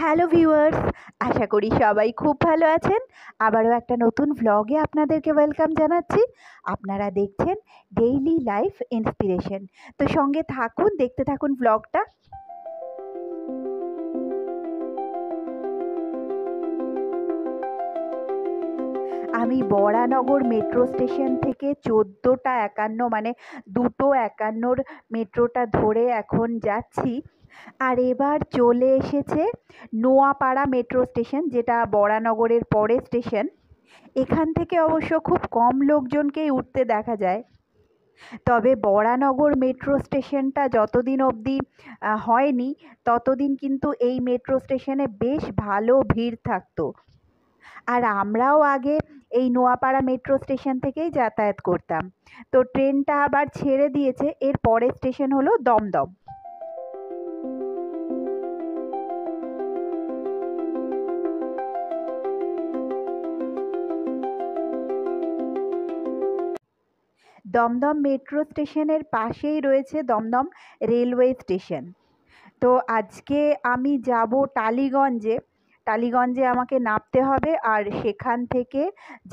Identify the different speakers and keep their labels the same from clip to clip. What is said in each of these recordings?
Speaker 1: Hello viewers, আশা করি সবাই খুব ভালো আছেন। আবারও একটা নতুন ভ্লগে আপনাদেরকে ওয়েলকাম জানাচ্ছি। আপনারা দেখছেন ডেইলি লাইফ ইন্সপিরেশন। তো সঙ্গে থাকুন, দেখতে থাকুন ভ্লগটা। আমি বরানগর মেট্রো স্টেশন থেকে 14টা 51 মানে 2টো 51-র মেট্রোটা ধরে এখন যাচ্ছি। আর এবার চলে এসেছে নোয়াপাড়া মেট্রো স্টেশন, যেটা বরানগরের পরে স্টেশন। এখান থেকে অবশ্য খুব কম লোকজনকেই উঠতে দেখা যায়। তবে বরানগর মেট্রো স্টেশনটা যতদিন অবধি হয়নি, ততদিন কিন্তু এই মেট্রো স্টেশনে বেশ ভালো ভিড় থাকতো। আর আমরাও আগে এই নোয়াপাড়া মেট্রো স্টেশন থেকেই যাতায়াত করতাম। তো ট্রেনটা আবার ছেড়ে দিয়েছে, এর পরের স্টেশন হলো দমদম। দমদম মেট্রো স্টেশনের পাশেই রয়েছে দমদম রেলওয়ে স্টেশন। তো আজকে আমি যাব টালিগঞ্জে। টালিগঞ্জে আমাকে নামতে হবে, আর সেখান থেকে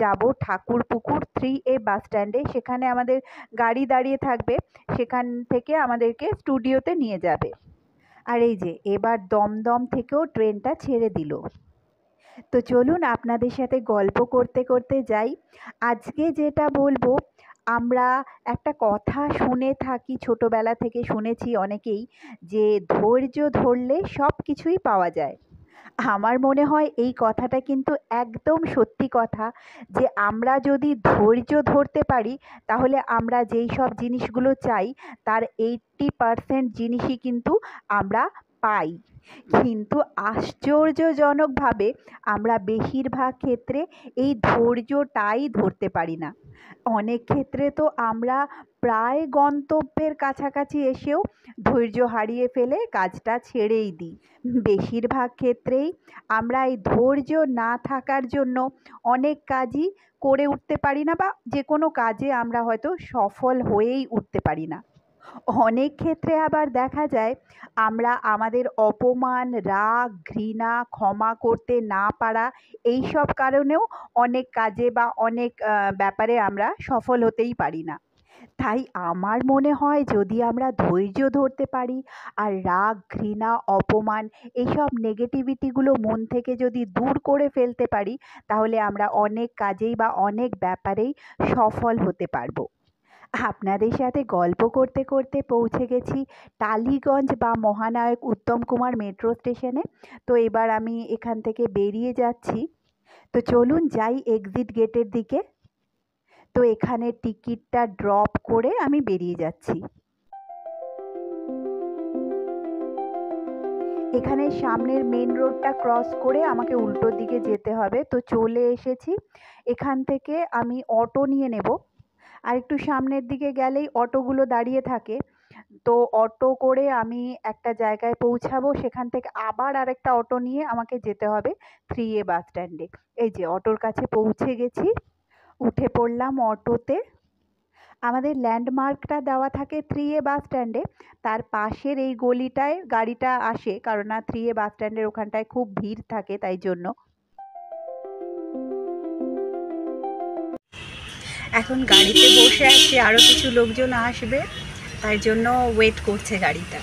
Speaker 1: যাব ঠাকুরপুকুর 3A বাস স্ট্যান্ডে। সেখানে আমাদের গাড়ি দাঁড়িয়ে থাকবে, সেখান থেকে আমাদেরকে স্টুডিওতে নিয়ে যাবে। আর এই যে এবার দমদম থেকেও ট্রেনটা ছেড়ে দিল। তো চলুন আপনাদের সাথে গল্প করতে করতে যাই। আজকে যেটা বলবো, আমরা একটা কথা শুনে থাকি, ছোটবেলা থেকে শুনেছি অনেকেই, যে ধৈর্য ধরলে সব কিছুই পাওয়া যায়। আমার মনে হয় এই কথাটা কিন্তু একদম সত্যি কথা, যে আমরা যদি ধৈর্য ধরতে পারি, তাহলে আমরা যেই সব জিনিসগুলো চাই তার 80% জিনিসই কিন্তু আমরা পাই। কিন্তু আশ্চর্যজনকভাবে আমরা বেশিরভাগ ক্ষেত্রে এই ধৈর্যটাই ধরতে পারি না। অনেক ক্ষেত্রে তো আমরা প্রায় গন্তব্যের কাছাকাছি এসেও ধৈর্য হারিয়ে ফেলে কাজটা ছেড়েই দিই। বেশিরভাগ ক্ষেত্রেই আমরা এই ধৈর্য না থাকার জন্য অনেক কাজই করে উঠতে পারি না, বা যে কোনো কাজে আমরা হয়তো সফল হয়েই উঠতে পারি না। অনেক ক্ষেত্রে আবার দেখা যায় আমরা আমাদের অপমান, রাগ, ঘৃণা, ক্ষমা করতে না পারা, এই সব কারণেও অনেক কাজে বা অনেক ব্যাপারে আমরা সফল হতেই পারি না। তাই আমার মনে হয় যদি আমরা ধৈর্য ধরতে পারি, আর রাগ, ঘৃণা, অপমান, এইসব নেগেটিভিটিগুলো মন থেকে যদি দূর করে ফেলতে পারি, তাহলে আমরা অনেক কাজেই বা অনেক ব্যাপারেই সফল হতে পারবো। আপনাদের সাথে গল্প করতে করতে পৌঁছে গেছি টালিগঞ্জ বা মহানায়ক উত্তম কুমার মেট্রো স্টেশনে। তো এবার আমি এখান থেকে বেরিয়ে যাচ্ছি। তো চলুন যাই এক্সিট গেটের দিকে। তো এখানে টিকিটটা ড্রপ করে আমি বেরিয়ে যাচ্ছি। এখানে সামনের মেন রোডটা ক্রস করে আমাকে উল্টো দিকে যেতে হবে। তো চলে এসেছি। এখান থেকে আমি অটো নিয়ে নেব। আর একটু সামনের দিকে গেলেই অটোগুলো দাঁড়িয়ে থাকে। তো অটো করে আমি একটা জায়গায় পৌঁছাবো, সেখান থেকে আবার আরেকটা অটো নিয়ে আমাকে যেতে হবে 3A বাস স্ট্যান্ডে। এই যে অটোর কাছে পৌঁছে গেছি, উঠে পড়লাম অটোতে। আমাদের ল্যান্ডমার্কটা দেওয়া থাকে 3A বাস স্ট্যান্ডে, তার পাশের এই গলিটায় গাড়িটা আসে, কারণ না 3A বাস স্ট্যান্ডের ওখানটায় খুব ভিড় থাকে, তাই জন্য। এখন গাড়িতে বসে আছি, আরও কিছু লোকজন আসবে, তাই জন্য ওয়েট করছে গাড়িটা।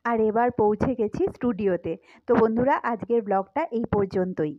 Speaker 1: আর এবার পৌঁছে গেছি স্টুডিওতে। তো বন্ধুরা, আজকের ব্লগটা এই পর্যন্তই।